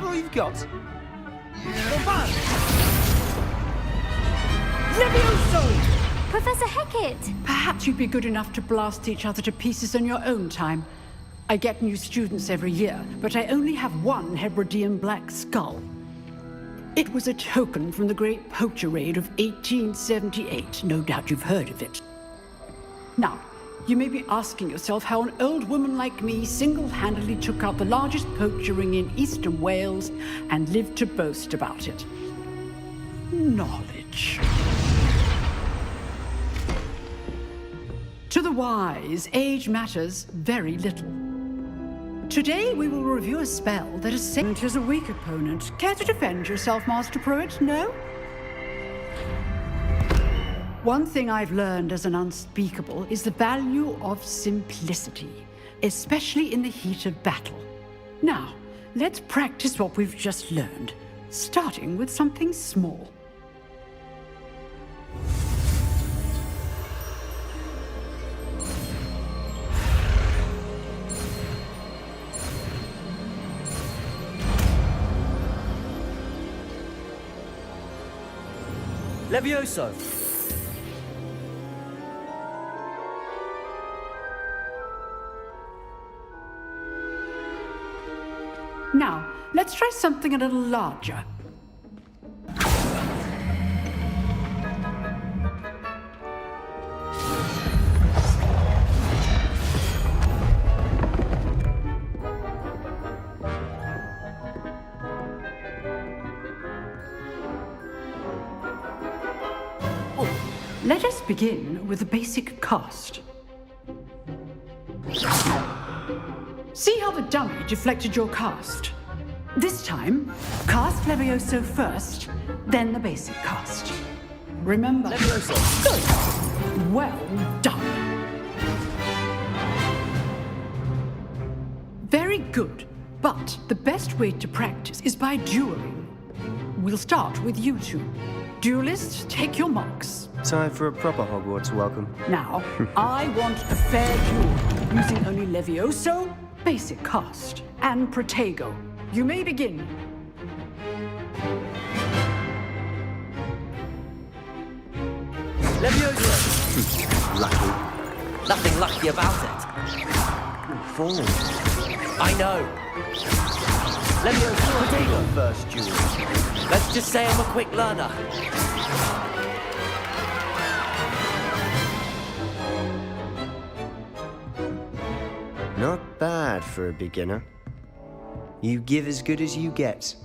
that all you've got? Levioso! Professor Hecat! Perhaps you'd be good enough to blast each other to pieces in your own time. I get new students every year, but I only have one Hebridean black skull. It was a token from the Great Poacher Raid of 1878. No doubt you've heard of it. Now, you may be asking yourself how an old woman like me single-handedly took out the largest poacher ring in eastern Wales and lived to boast about it. Knowledge. To the wise, age matters very little. Today we will review a spell that is sent as a weak opponent. Care to defend yourself, Master Pruitt? No? One thing I've learned as an unspeakable is the value of simplicity, especially in the heat of battle. Now, let's practice what we've just learned, starting with something small. Levioso! Now, let's try something a little larger. Let us begin with the basic cast. See how the dummy deflected your cast? This time, cast Levioso first, then the basic cast. Remember... Levioso! Good! Well done! Very good, but the best way to practice is by dueling. We'll start with you two. Duelists, take your marks. Time for a proper Hogwarts welcome. Now, I want a fair duel, using only Levioso, basic cast, and Protego. You may begin. Levioso! Lucky. Nothing lucky about it. Falling. I know. Levioso, Protego. First duel. Let's just say I'm a quick learner. Not bad for a beginner. You give as good as you get.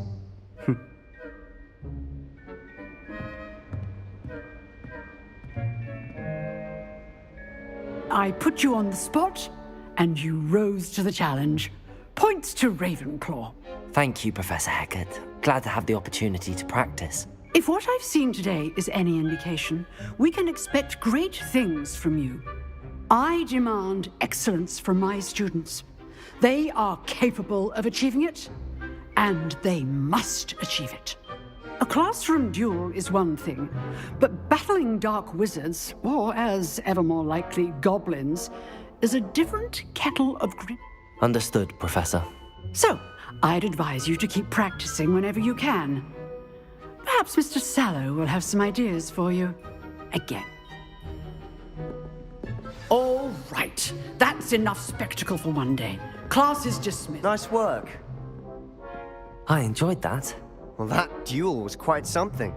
I put you on the spot, and you rose to the challenge. Points to Ravenclaw. Thank you, Professor Hecat. Glad to have the opportunity to practice. If what I've seen today is any indication, we can expect great things from you. I demand excellence from my students. They are capable of achieving it, and they must achieve it. A classroom duel is one thing, but battling dark wizards, or as ever more likely, goblins, is a different kettle of grit. Understood, Professor. So, I'd advise you to keep practicing whenever you can. Perhaps Mr. Sallow will have some ideas for you. Again. All right. That's enough spectacle for one day. Class is dismissed. Nice work. I enjoyed that. Well, that duel was quite something.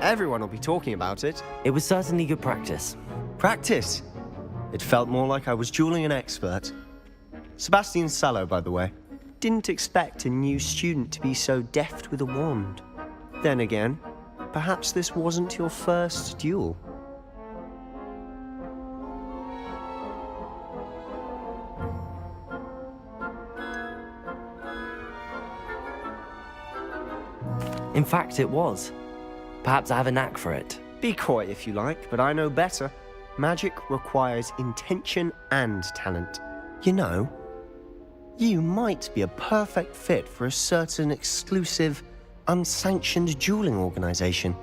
Everyone will be talking about it. It was certainly good practice. Practice. It felt more like I was dueling an expert. Sebastian Sallow, by the way. Didn't expect a new student to be so deft with a wand. Then again, perhaps this wasn't your first duel. In fact, it was. Perhaps I have a knack for it. Be coy if you like, but I know better. Magic requires intention and talent. You know, you might be a perfect fit for a certain exclusive, unsanctioned dueling organization.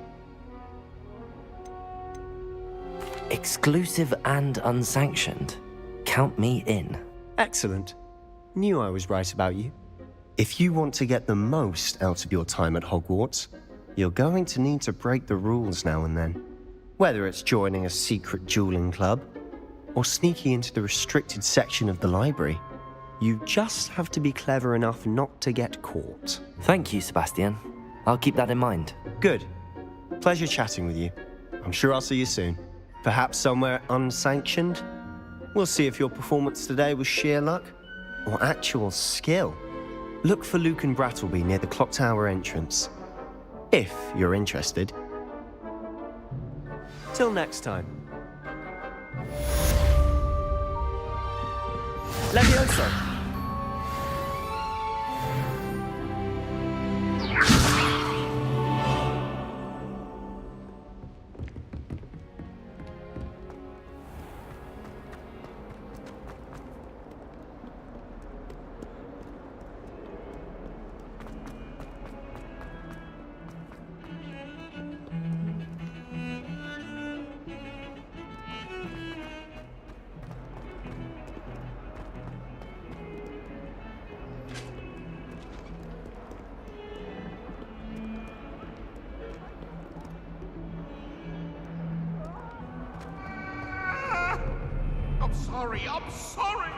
Exclusive and unsanctioned. Count me in. Excellent. Knew I was right about you. If you want to get the most out of your time at Hogwarts, you're going to need to break the rules now and then. Whether it's joining a secret dueling club, or sneaking into the restricted section of the library, you just have to be clever enough not to get caught. Thank you, Sebastian. I'll keep that in mind. Good. Pleasure chatting with you. I'm sure I'll see you soon. Perhaps somewhere unsanctioned? We'll see if your performance today was sheer luck or actual skill. Look for Luke and Brattleby near the clock tower entrance, if you're interested. Till next time. Levioso! I'm sorry!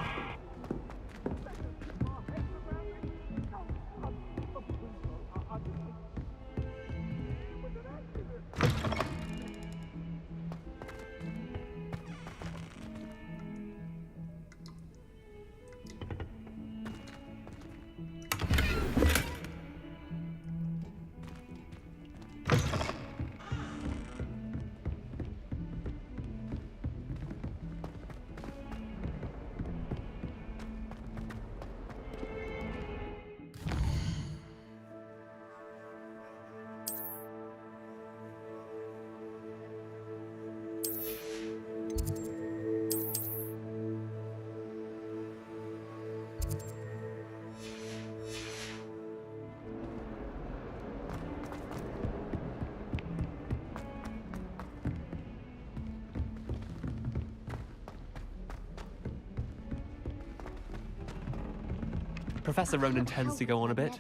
Professor Ronan tends to go on a bit.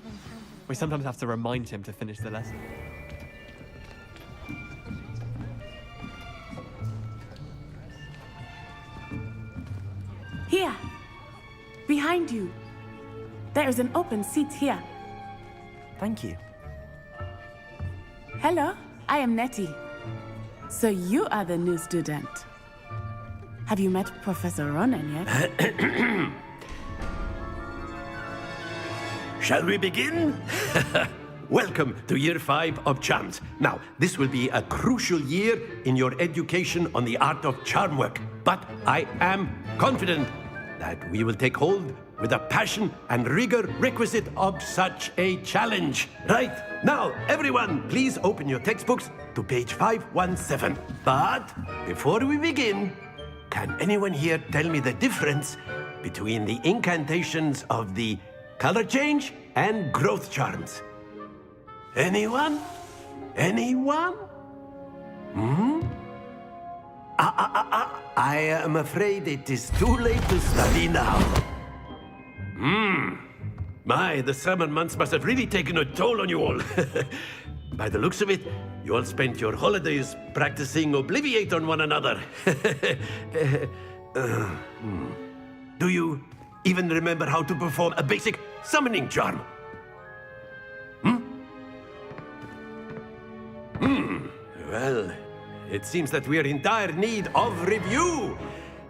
We sometimes have to remind him to finish the lesson. Here! Behind you! There is an open seat here. Thank you. Hello, I am Nettie. So you are the new student. Have you met Professor Ronan yet? Shall we begin? Welcome to Year 5 of Charms. Now, this will be a crucial year in your education on the art of charm work. But I am confident that we will take hold with the passion and rigor requisite of such a challenge. Right, now, everyone, please open your textbooks to page 517. But before we begin, can anyone here tell me the difference between the incantations of the color change and growth charms? Anyone? Anyone? I am afraid it is too late to study now. My, the summer months must have really taken a toll on you all. By the looks of it, you all spent your holidays practicing Obliviate on one another. Do you even remember how to perform a basic summoning charm? Well, it seems that we are in dire need of review.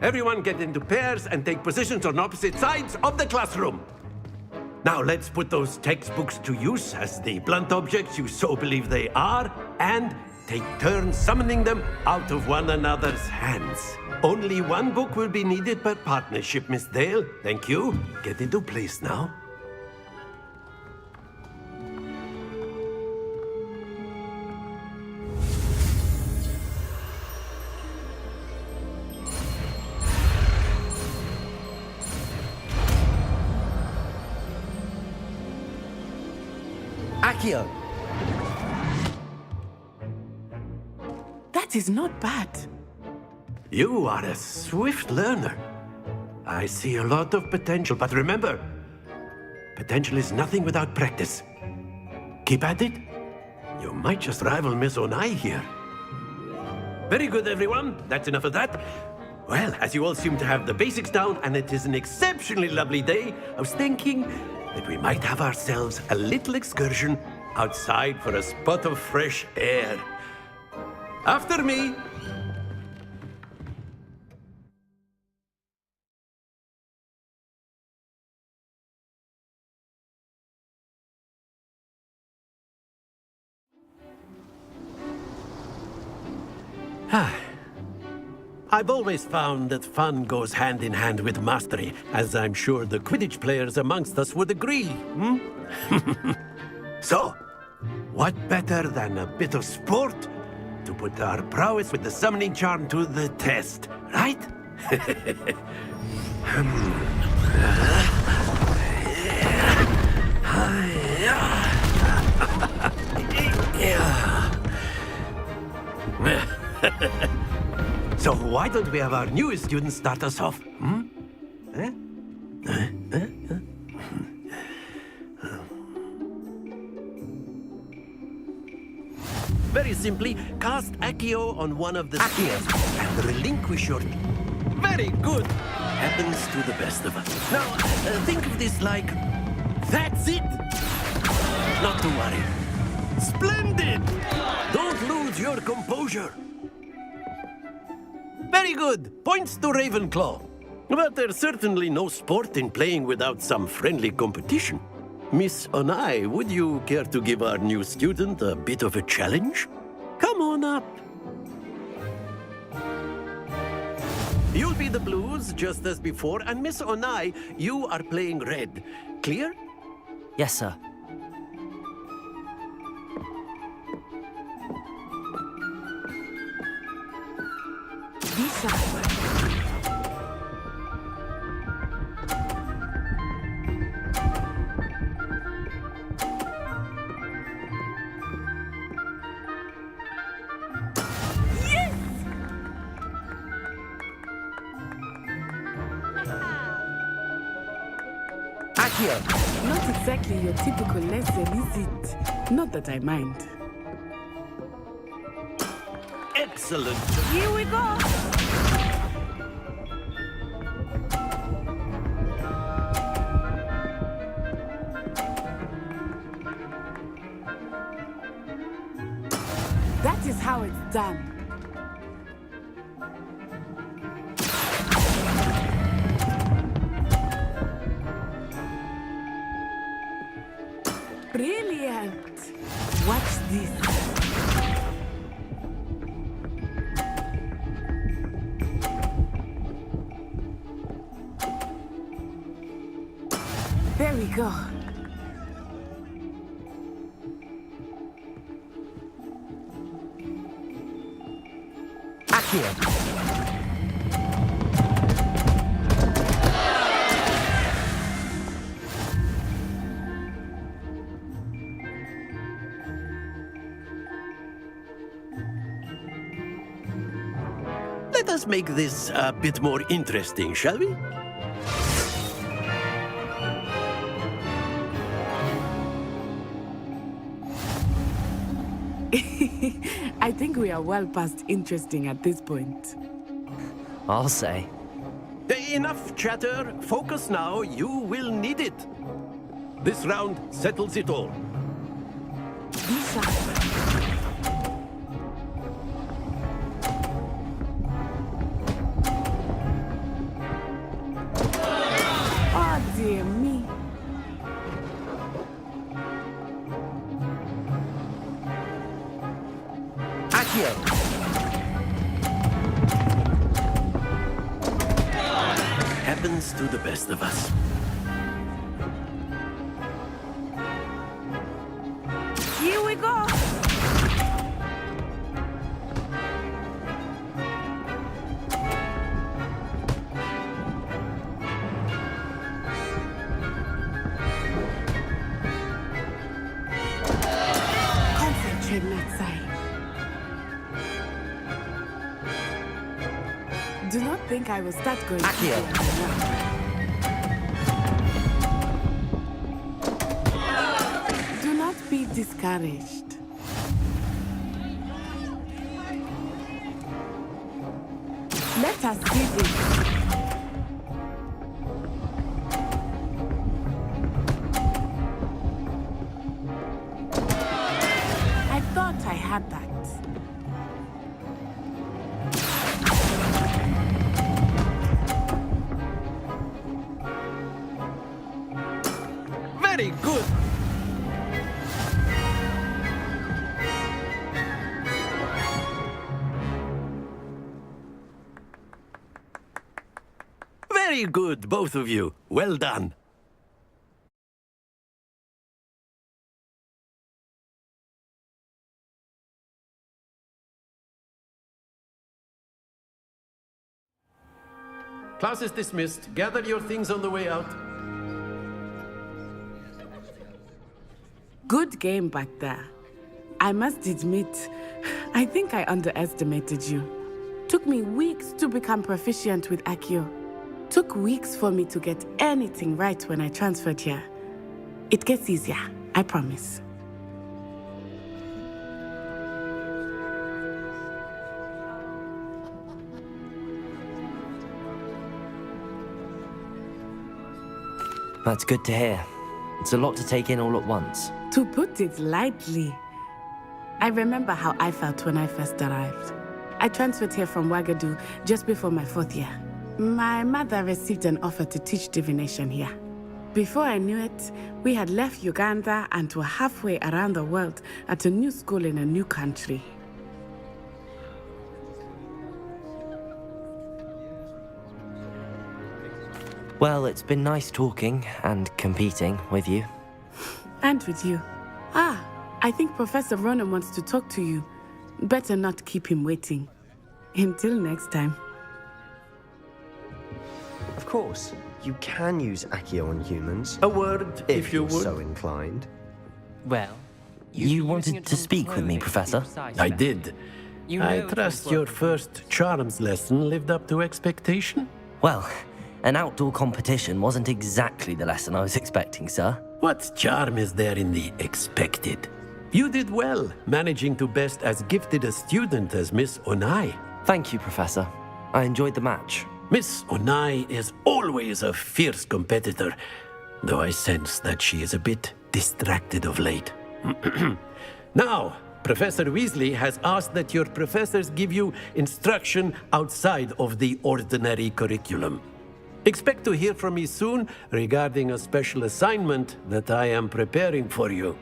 Everyone get into pairs and take positions on opposite sides of the classroom. Now let's put those textbooks to use as the blunt objects you so believe they are, and take turns summoning them out of one another's hands. Only one book will be needed per partnership, Miss Dale. Thank you. Get into place now. Accio! That is not bad. You are a swift learner. I see a lot of potential, but remember, Potential is nothing without practice. Keep at it. You might just rival Miss Onai here. Very good, everyone. That's enough of that. Well, as you all seem to have the basics down, and it is an exceptionally lovely day, I was thinking that we might have ourselves a little excursion outside for a spot of fresh air. After me. I've always found that fun goes hand in hand with mastery, as I'm sure the Quidditch players amongst us would agree. So, what better than a bit of sport to put our prowess with the summoning charm to the test, right? So why don't we have our newest student start us off? Very simply, cast Accio on one of the spheres and relinquish your... Very good! Happens to the best of us. Now, think of this like... That's it! Not to worry. Splendid! Don't lose your composure. Very good. Points to Ravenclaw. But there's certainly no sport in playing without some friendly competition. Miss Onai, would you care to give our new student a bit of a challenge? Come on up. You'll be the blues, just as before, and Miss Onai, you are playing red. Clear? Yes, sir. Accio! Not exactly your typical lesson, is it? Not that I mind. Excellent. Here we go! That is how it's done. Brilliant! Watch this. There we go. Accio! Let us make this a bit more interesting, shall we? I think we are well past interesting at this point. I'll say. Enough chatter. Focus now. You will need it. This round settles it all. Be sharp. Oh, dear me. Accio! Happens to the best of us. Here we go. Concentrate, Natsai. Do not think I will start going. Accio! be discouraged. Let us see this. I thought I had that. Very good. Very good, both of you. Well done. Class is dismissed. Gather your things on the way out. Good game back there. I must admit, I think I underestimated you. Took me weeks to become proficient with Accio. Took weeks for me to get anything right when I transferred here. It gets easier, I promise. That's good to hear. It's a lot to take in all at once. To put it lightly, I remember how I felt when I first arrived. I transferred here from Wagadu just before my 4th year. My mother received an offer to teach divination here. Before I knew it, we had left Uganda and were halfway around the world at a new school in a new country. Well, it's been nice talking and competing with you. And with you. I think Professor Ronan wants to talk to you. Better not keep him waiting. Until next time. Of course, you can use Accio on humans. A word, if you you're would. so inclined. Well, You wanted to speak with me, Professor? I did. I trust your first charms lesson lived up to expectation? Well, an outdoor competition wasn't exactly the lesson I was expecting, sir. What charm is there in the expected? You did well, managing to best as gifted a student as Miss Onai. Thank you, Professor. I enjoyed the match. Miss Onai is always a fierce competitor, though I sense that she is a bit distracted of late. Now, Professor Weasley has asked that your professors give you instruction outside of the ordinary curriculum. Expect to hear from me soon regarding a special assignment that I am preparing for you.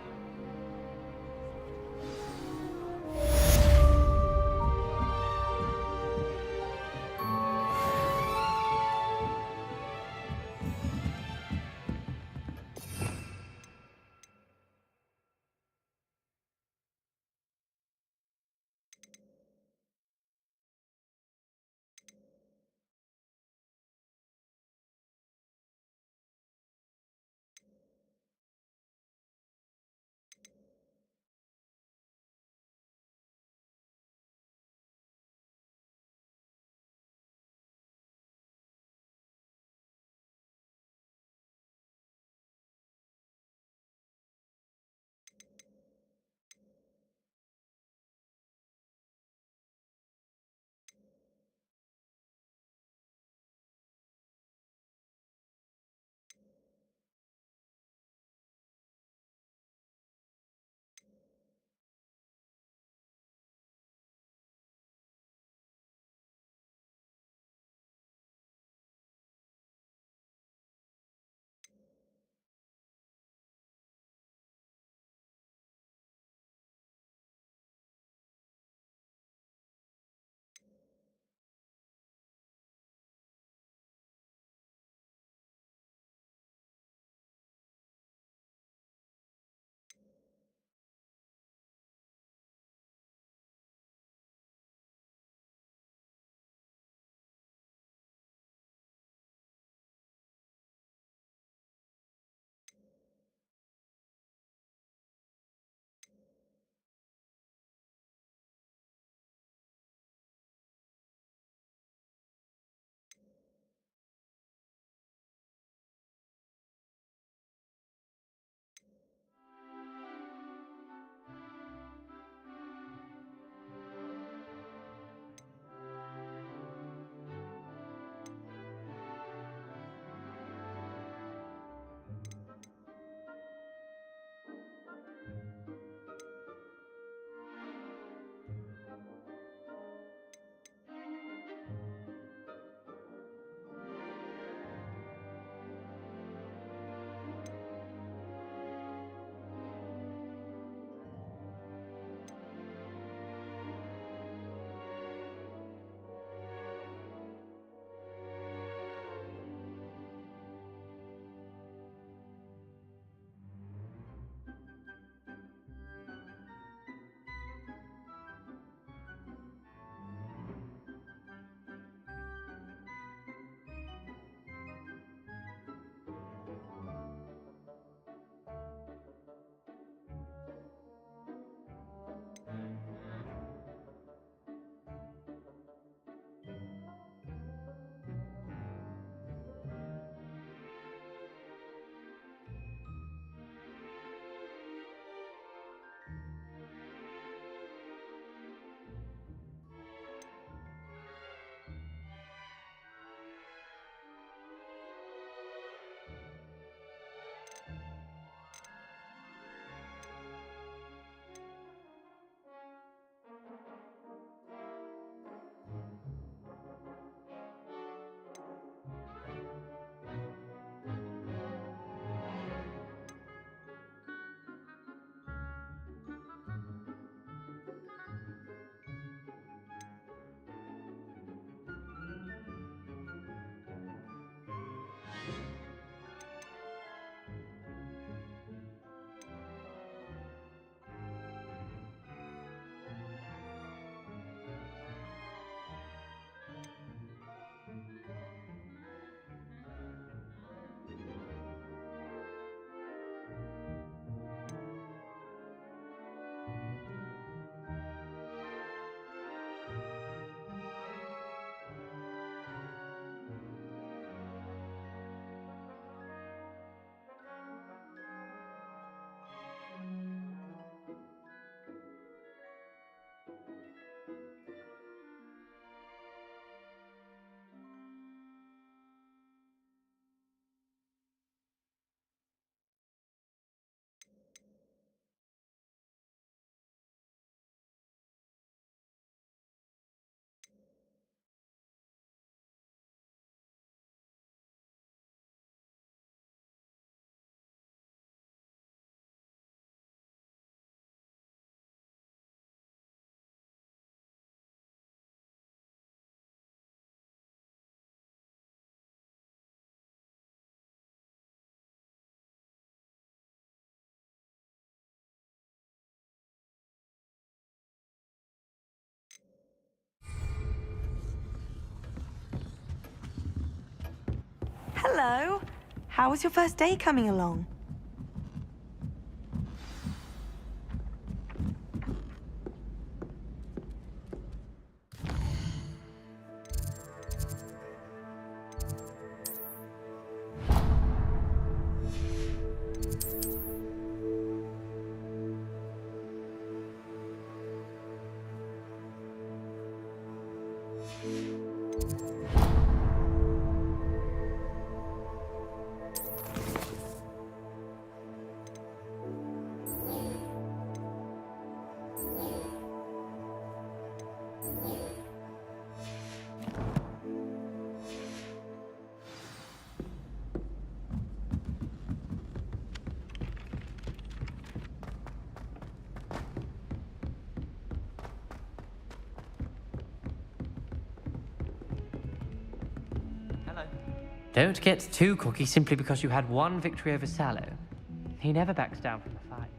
Hello. How was your first day coming along? Don't get too cocky simply because you had one victory over Sallow. He never backs down from the fight.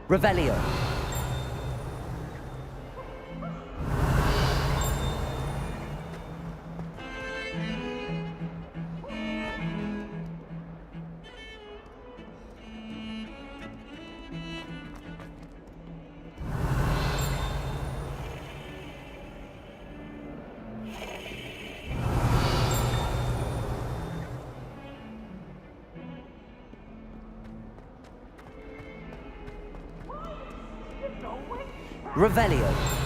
Revelio. Revelio.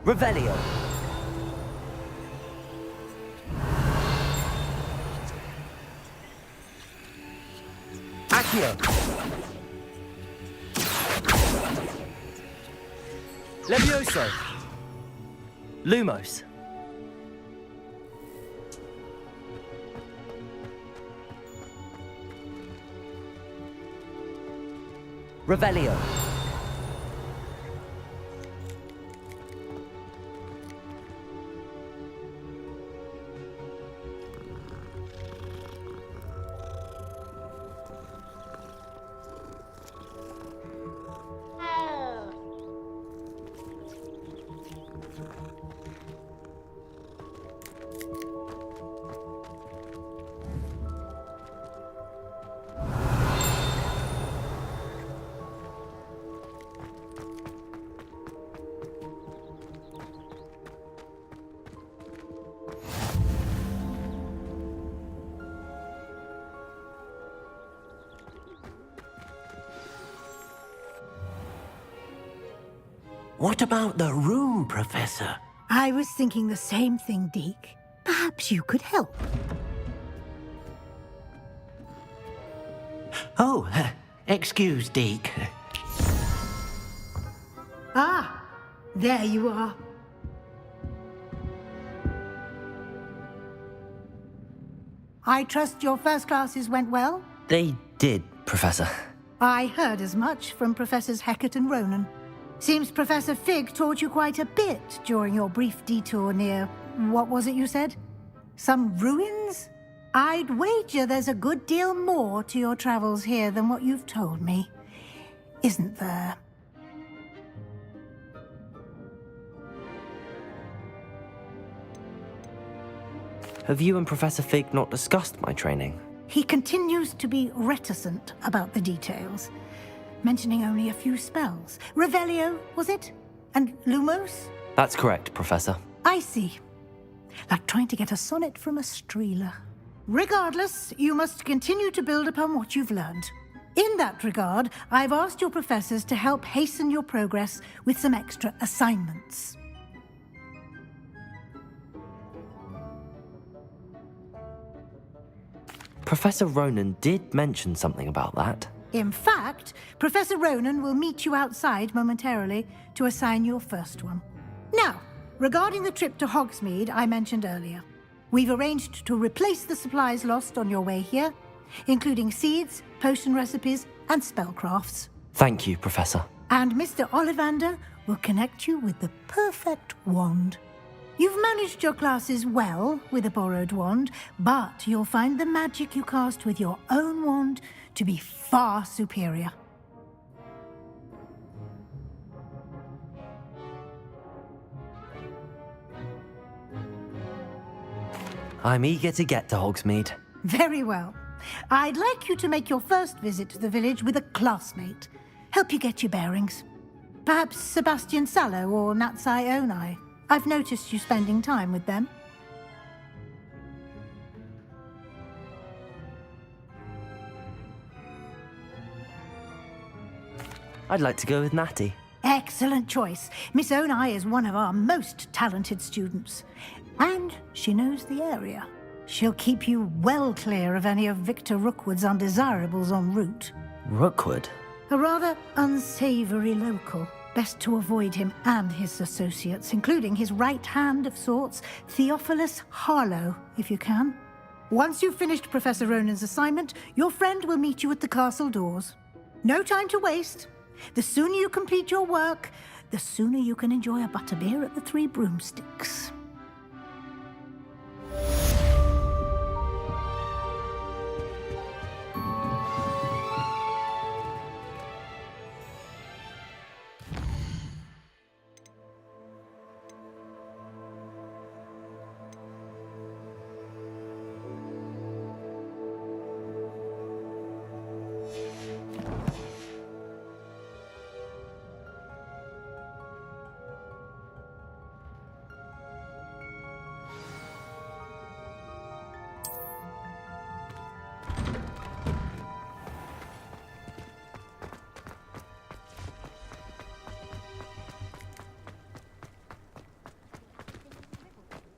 Revelio. Accio. Levioso. Lumos. Revelio. What about the room, Professor? I was thinking the same thing, Deke. Perhaps you could help. Oh, excuse, Deke. Ah, there you are. I trust your first classes went well? They did, Professor. I heard as much from Professors Hecat and Ronan. Seems Professor Fig taught you quite a bit during your brief detour near... what was it you said? Some ruins? I'd wager there's a good deal more to your travels here than what you've told me. Isn't there? Have you and Professor Fig not discussed my training? He continues to be reticent about the details, mentioning only a few spells. Revelio, was it? And Lumos? That's correct, Professor. I see. like trying to get a sonnet from a streeler. Regardless, you must continue to build upon what you've learned. In that regard, I've asked your professors to help hasten your progress with some extra assignments. Professor Ronan did mention something about that. In fact, Professor Ronan will meet you outside momentarily to assign your first one. Now, regarding the trip to Hogsmeade I mentioned earlier, we've arranged to replace the supplies lost on your way here, including seeds, potion recipes, and spellcrafts. Thank you, Professor. And Mr. Ollivander will connect you with the perfect wand. You've managed your classes well with a borrowed wand, but you'll find the magic you cast with your own wand to be far superior. I'm eager to get to Hogsmeade. Very well. I'd like you to make your first visit to the village with a classmate. Help you get your bearings. Perhaps Sebastian Sallow or Natsai Onai. I've noticed you spending time with them. I'd like to go with Natty. Excellent choice. Miss Onai is one of our most talented students. And she knows the area. She'll keep you well clear of any of Victor Rookwood's undesirables en route. Rookwood? A rather unsavory local. Best to avoid him and his associates, including his right hand of sorts, Theophilus Harlow, if you can. Once you've finished Professor Ronan's assignment, your friend will meet you at the castle doors. No time to waste. The sooner you complete your work, the sooner you can enjoy a butterbeer at the Three Broomsticks.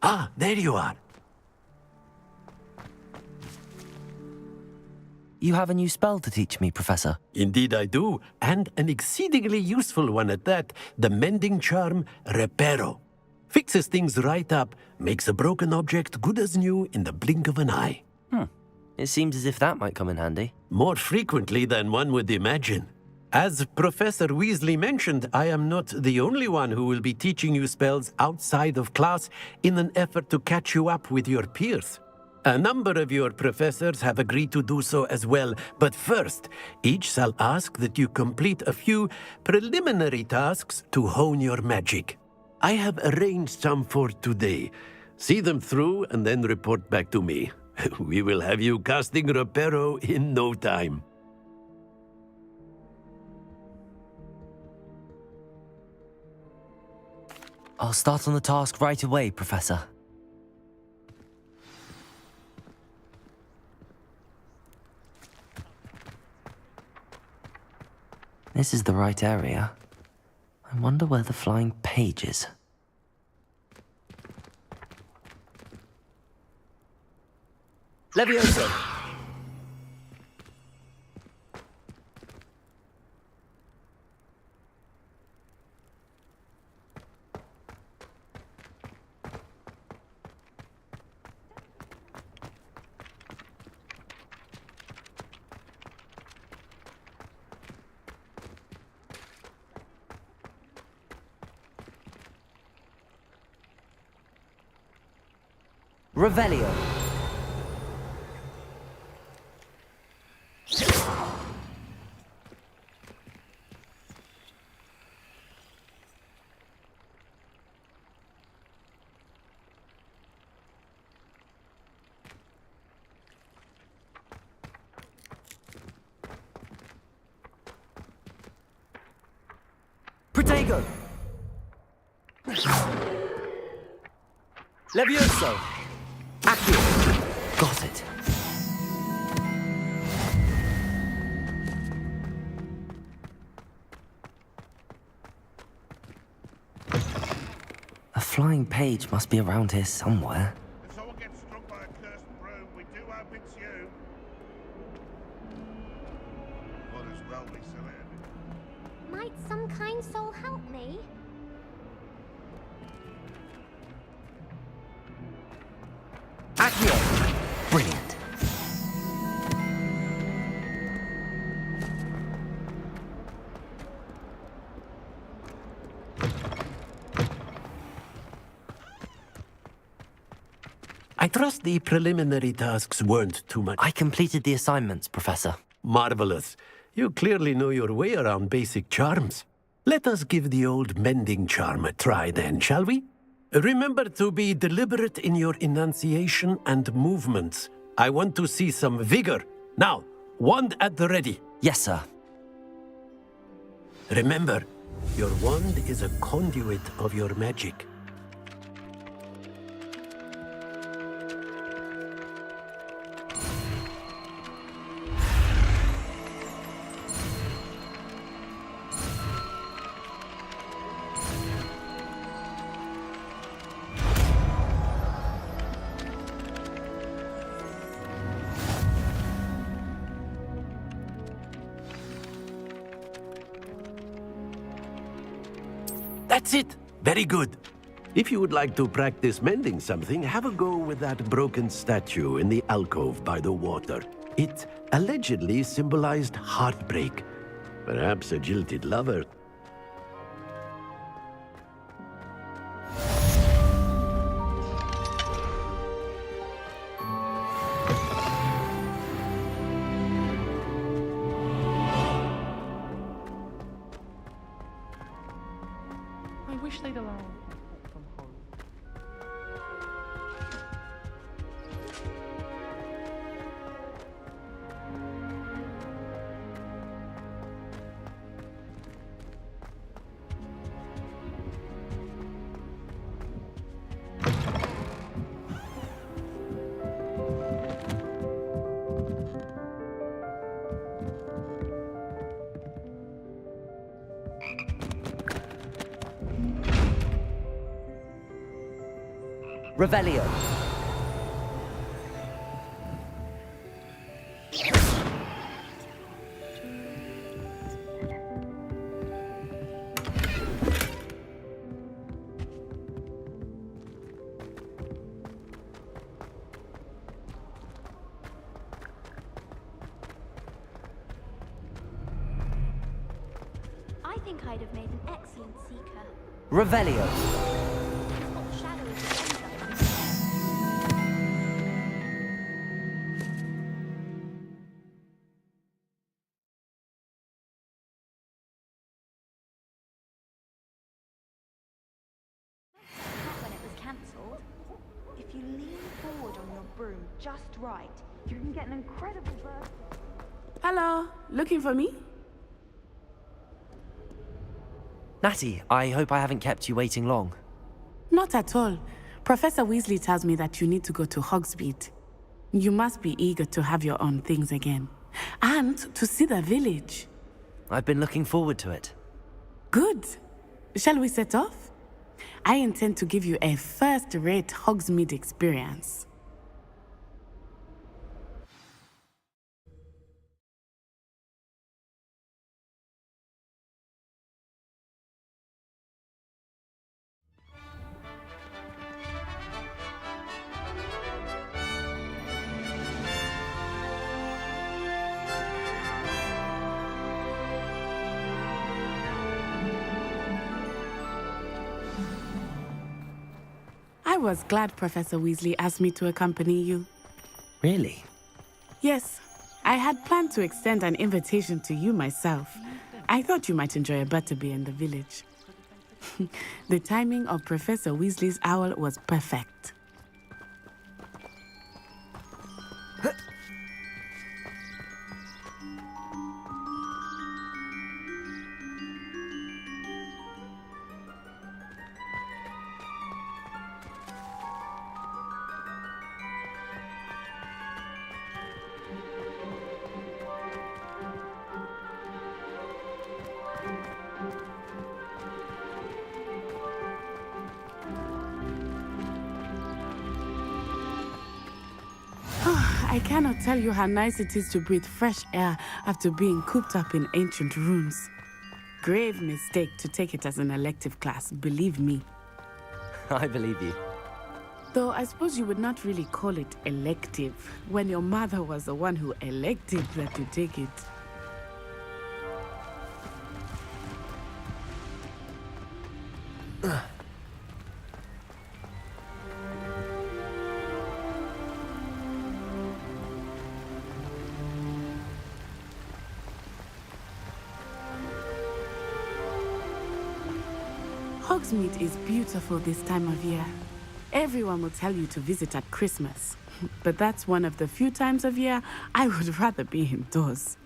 Ah, there you are. You have a new spell to teach me, Professor. Indeed I do, and an exceedingly useful one at that. The mending charm, Reparo. Fixes things right up, makes a broken object good as new in the blink of an eye. It seems as if that might come in handy. More frequently than one would imagine. As Professor Weasley mentioned, I am not the only one who will be teaching you spells outside of class in an effort to catch you up with your peers. A number of your professors have agreed to do so as well, but first, each shall ask that you complete a few preliminary tasks to hone your magic. I have arranged some for today. See them through and then report back to me. We will have you casting Reparo in no time. I'll start on the task right away, Professor. This is the right area. I wonder where the flying page is. Levioso. Revelio. Protego. Levioso! Accio. Got it. A flying page must be around here somewhere. If someone gets struck by a cursed broom, we do hope it's you. Might as well be silly. Might some kind soul help me? Accio. Brilliant. I trust the preliminary tasks weren't too much. I completed the assignments, Professor. Marvelous. You clearly know your way around basic charms. Let us give the old mending charm a try then, shall we? Remember to be deliberate in your enunciation and movements. I want to see some vigor. Now, wand at the ready. Yes, sir. Remember, your wand is a conduit of your magic. That's it. Very good. If you would like to practice mending something, have a go with that broken statue in the alcove by the water. It allegedly symbolized heartbreak. Perhaps a jilted lover. I wish they'd allow from home. Revelio. I think I'd have made an excellent seeker. Revelio. What shadow is the Not when it was cancelled. If you lean forward on your broom just right, you can get an incredible burst. Hello, looking for me? Natty, I hope I haven't kept you waiting long. Not at all. Professor Weasley tells me that you need to go to Hogsmeade. You must be eager to have your own things again. And to see the village. I've been looking forward to it. Good. Shall we set off? I intend to give you a first-rate Hogsmeade experience. I was glad Professor Weasley asked me to accompany you. Really? Yes, I had planned to extend an invitation to you myself. I thought you might enjoy a butterbeer in the village. The timing of Professor Weasley's owl was perfect. I cannot tell you how nice it is to breathe fresh air after being cooped up in ancient rooms. Grave mistake to take it as an elective class, believe me. I believe you. Though I suppose you would not really call it elective when your mother was the one who elected that you take it. Hogsmeade is beautiful this time of year. Everyone will tell you to visit at Christmas, but that's one of the few times of year I would rather be indoors.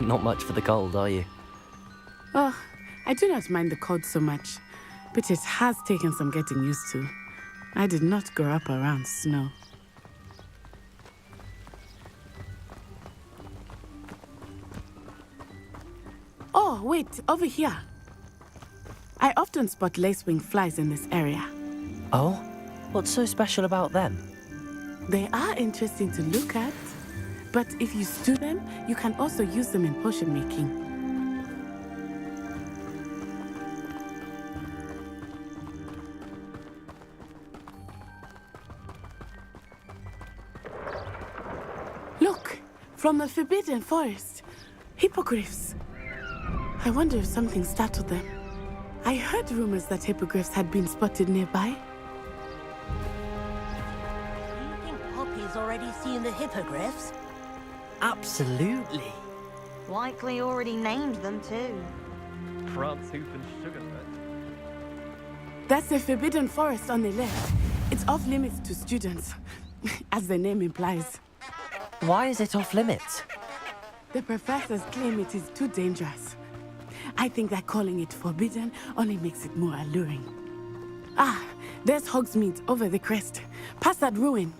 Not much for the cold, are you? Oh, I do not mind the cold so much, but it has taken some getting used to. I did not grow up around snow. Oh, wait, over here. I often spot lacewing flies in this area. Oh? What's so special about them? They are interesting to look at, but if you stew them, you can also use them in potion making. Look, from the Forbidden Forest, hippogriffs. I wonder if something startled them. I heard rumors that hippogriffs had been spotted nearby. You think Poppy's already seen the hippogriffs? Absolutely. Likely already named them too. France, Hoop and Sugarfoot. That's the Forbidden Forest on the left. It's off limits to students, as the name implies. Why is it off limits? The professors claim it is too dangerous. I think that calling it forbidden only makes it more alluring. Ah, there's Hogsmeade over the crest. Past that ruin.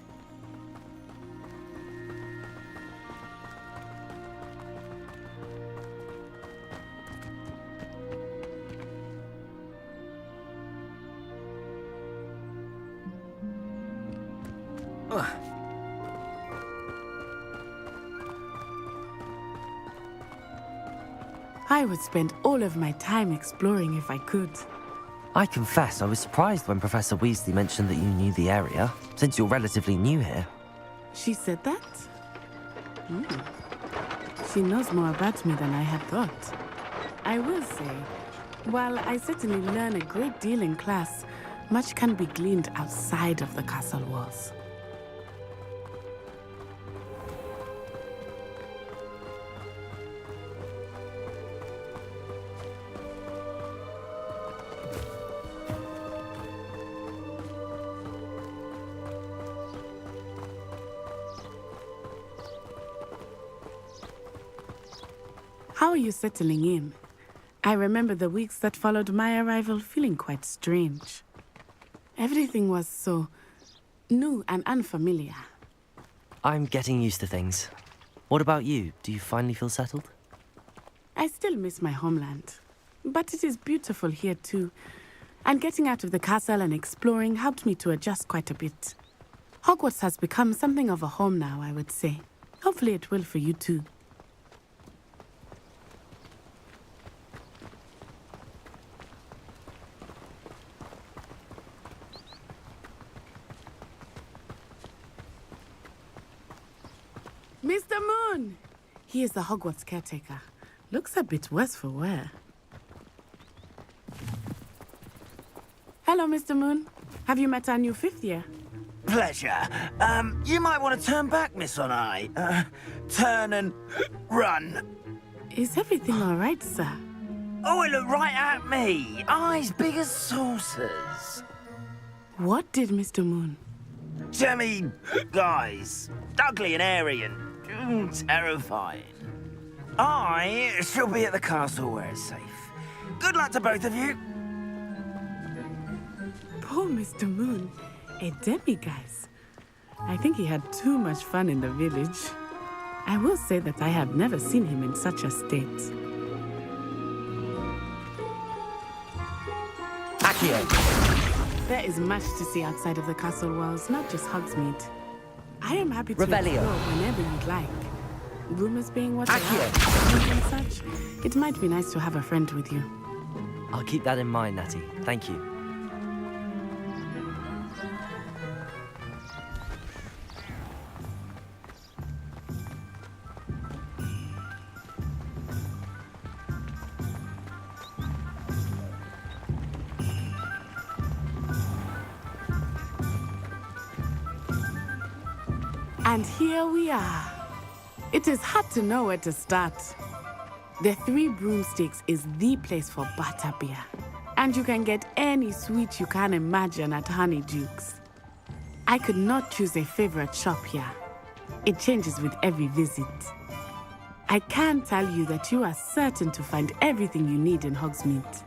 I would spend all of my time exploring if I could. I confess I was surprised when Professor Weasley mentioned that you knew the area, since you're relatively new here. She said that? She knows more about me than I had thought. I will say, while I certainly learn a great deal in class, much can be gleaned outside of the castle walls. How are you settling in? I remember the weeks that followed my arrival feeling quite strange. Everything was so new and unfamiliar. I'm getting used to things. What about you? Do you finally feel settled? I still miss my homeland, but it is beautiful here too. And getting out of the castle and exploring helped me to adjust quite a bit. Hogwarts has become something of a home now, I would say. Hopefully it will for you too. Mr. Moon! He is the Hogwarts caretaker. Looks a bit worse for wear. Hello, Mr. Moon. Have you met our new fifth year? Pleasure. You might want to turn back, Miss Onai. Turn and run. Is everything all right, sir? Oh, it looked right at me. Eyes big as saucers. What did Mr. Moon? Demi guys. Ugly and airy and terrifying. I shall be at the castle where it's safe. Good luck to both of you. Poor Mr. Moon. A demiguise. I think he had too much fun in the village. I will say that I have never seen him in such a state. Accio. There is much to see outside of the castle walls, not just Hogsmeade. I am happy to Revelio. explore whenever you'd like. Rumors being what they Accio. are and such, it might be nice to have a friend with you. I'll keep that in mind, Natty. Thank you. And here we are. It is hard to know where to start. The Three Broomsticks is the place for butterbeer. And you can get any sweet you can imagine at Honeydukes. I could not choose a favorite shop here. It changes with every visit. I can tell you that you are certain to find everything you need in Hogsmeade.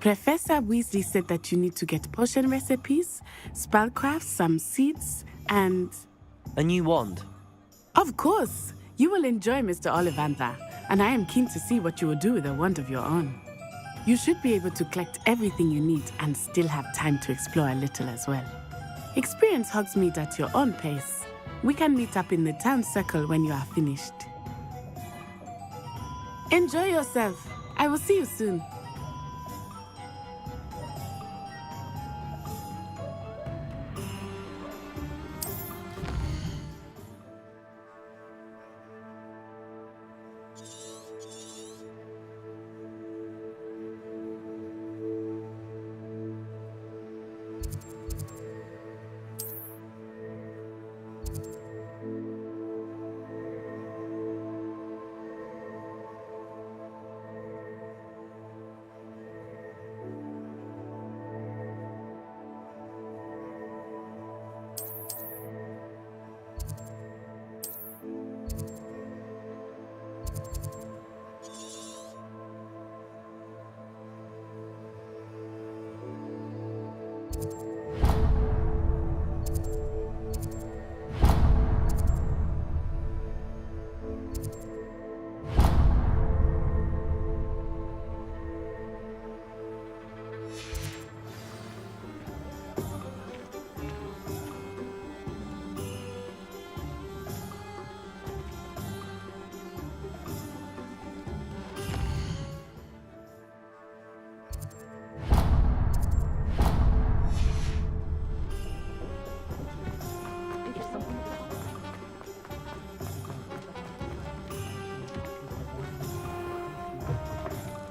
Professor Weasley said that you need to get potion recipes, spellcrafts, some seeds, and... A new wand. Of course! You will enjoy Mr. Ollivander, and I am keen to see what you will do with a wand of your own. You should be able to collect everything you need and still have time to explore a little as well. Experience Hogsmeade at your own pace. We can meet up in the town circle when you are finished. Enjoy yourself. I will see you soon.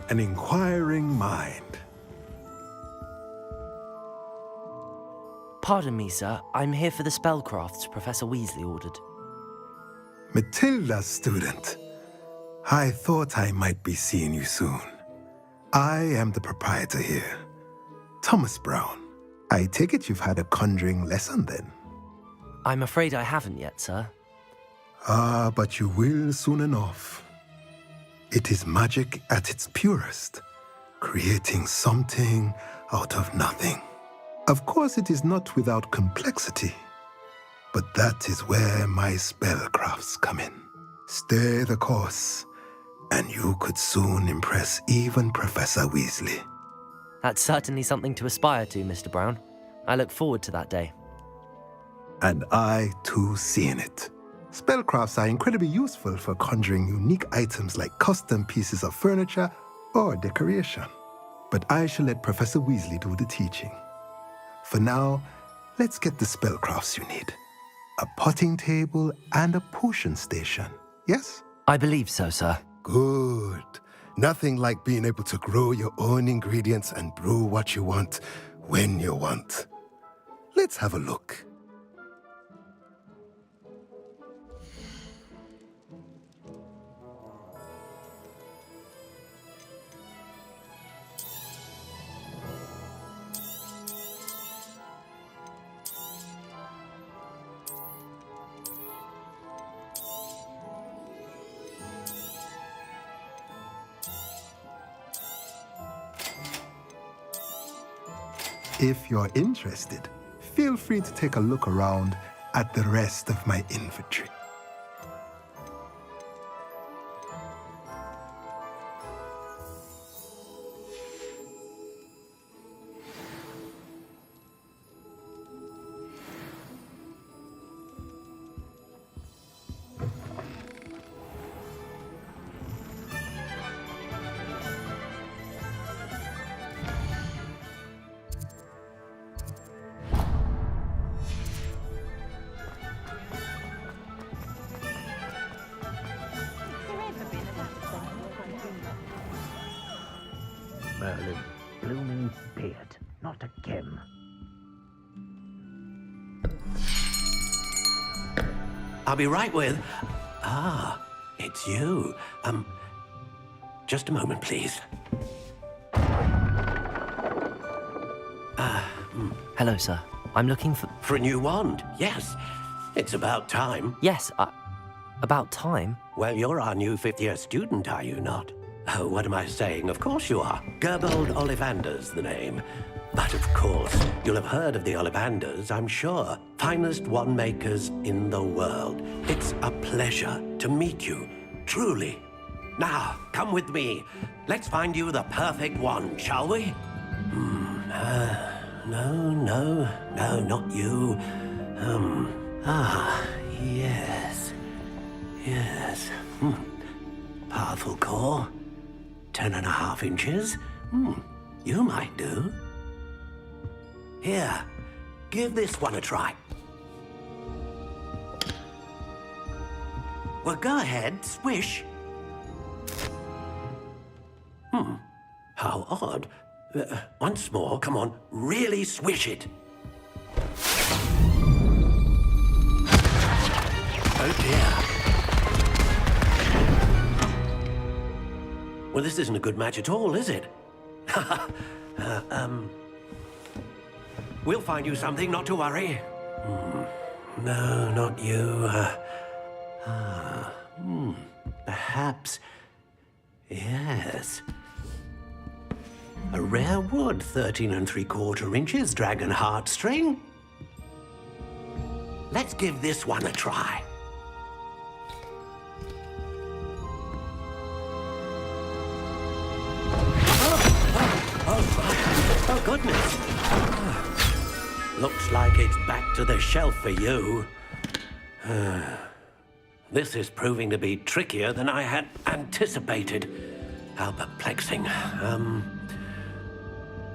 An inquiring mind. Pardon me, sir. I'm here for the spellcrafts Professor Weasley ordered. Matilda, student. I thought I might be seeing you soon. I am the proprietor here, Thomas Brown. I take it you've had a conjuring lesson then? I'm afraid I haven't yet, sir. Ah, but you will soon enough. It is magic at its purest, creating something out of nothing. Of course, it is not without complexity, but that is where my spellcrafts come in. Stay the course, and you could soon impress even Professor Weasley. That's certainly something to aspire to, Mr. Brown. I look forward to that day. And I, too, seeing it. Spellcrafts are incredibly useful for conjuring unique items like custom pieces of furniture or decoration. But I shall let Professor Weasley do the teaching. For now, let's get the spellcrafts you need. A potting table and a potion station, yes? I believe so, sir. Good. Nothing like being able to grow your own ingredients and brew what you want when you want. Let's have a look. If you're interested, feel free to take a look around at the rest of my inventory. Merlin, blooming beard, not again. I'll be right with... it's you. Just a moment, please. Hello, sir. I'm looking for... For a new wand, yes. It's about time. Yes, about time? Well, you're our new fifth-year student, are you not? Oh, what am I saying? Of course you are. Gerbold Ollivander's the name. But of course, you'll have heard of the Ollivanders, I'm sure. Finest wand makers in the world. It's a pleasure to meet you, truly. Now, come with me. Let's find you the perfect wand, shall we? No, not you. Yes. Powerful core. 10.5 inches. You might do. Here, give this one a try. Well, go ahead, swish. How odd. Once more, come on, really swish it. Oh dear. Well, this isn't a good match at all, is it? We'll find you something, not to worry. No, not you. Perhaps... yes. A rare wood, 13 3/4 inches, dragon heartstring. Let's give this one a try. Oh, goodness. Looks like it's back to the shelf for you. This is proving to be trickier than I had anticipated. How perplexing.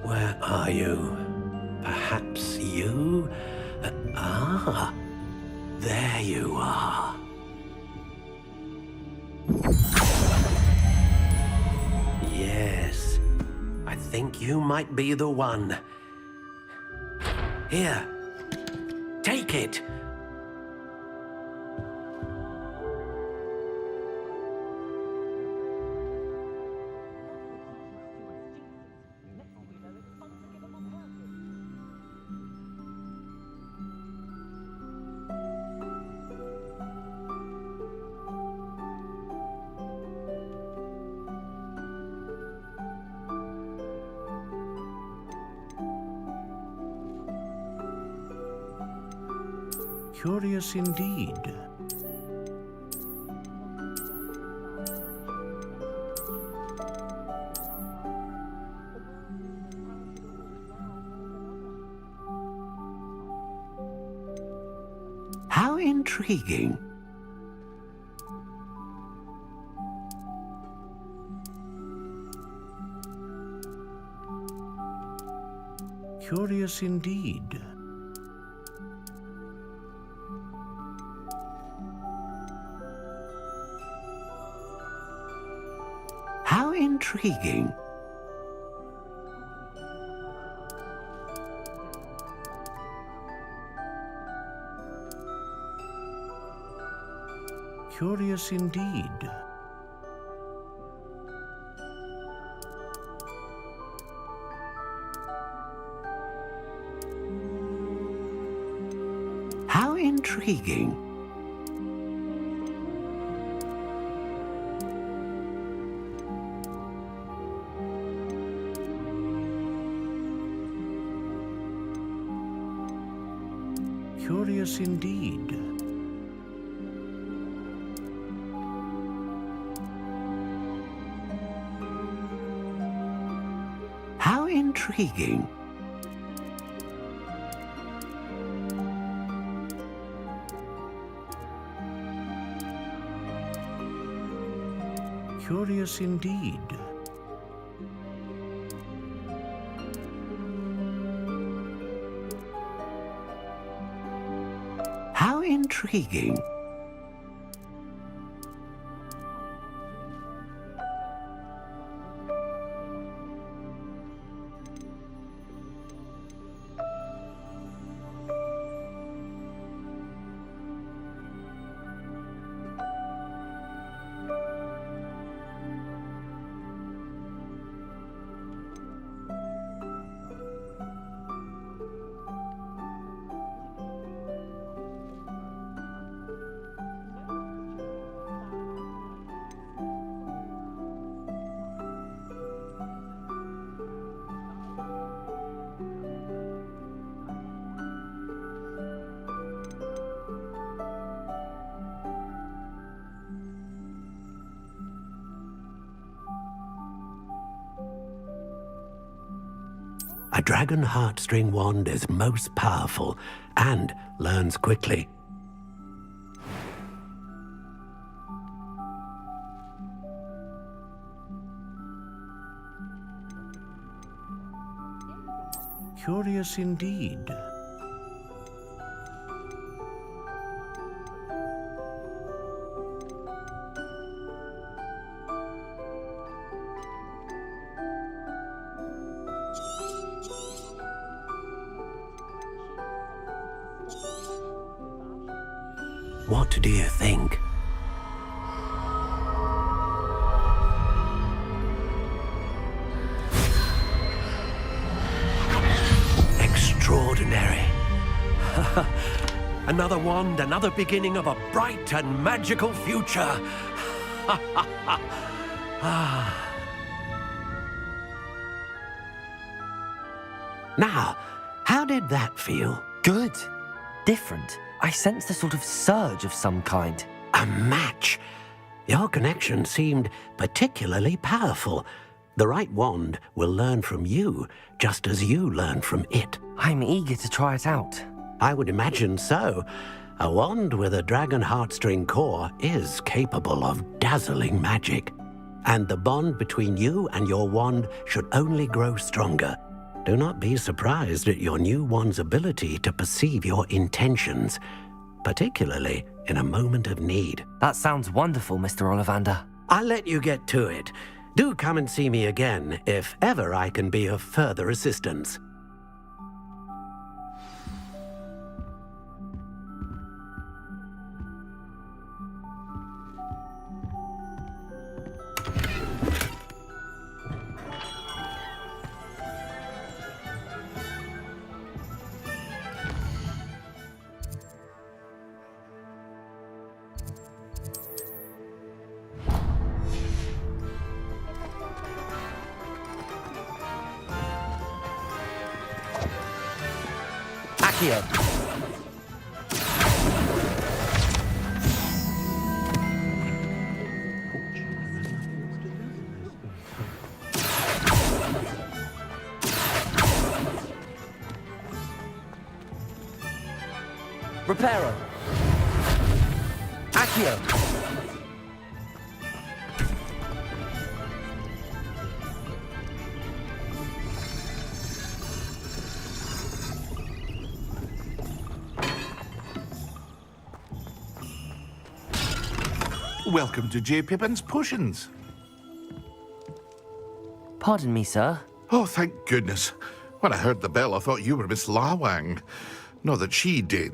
Where are you? Perhaps you? There you are. Yes, I think you might be the one. Here, take it. Curious indeed. How intriguing. Curious indeed. How intriguing. Curious indeed. How intriguing. Curious indeed. How intriguing. Curious indeed. How intriguing. A dragon heartstring wand is most powerful and learns quickly. Curious indeed. What do you think? Extraordinary. Another wand, another beginning of a bright and magical future. Now, how did that feel? Good. Different. I sensed a sort of surge of some kind. A match. Your connection seemed particularly powerful. The right wand will learn from you, just as you learn from it. I'm eager to try it out. I would imagine so. A wand with a dragon heartstring core is capable of dazzling magic. And the bond between you and your wand should only grow stronger. Do not be surprised at your new wand's ability to perceive your intentions, particularly in a moment of need. That sounds wonderful, Mr. Ollivander. I'll let you get to it. Do come and see me again if ever I can be of further assistance. Accio. Reparo. Accio. Welcome to J. Pippin's Potions. Pardon me, sir. Oh, thank goodness. When I heard the bell, I thought you were Miss Lawang. Not that she did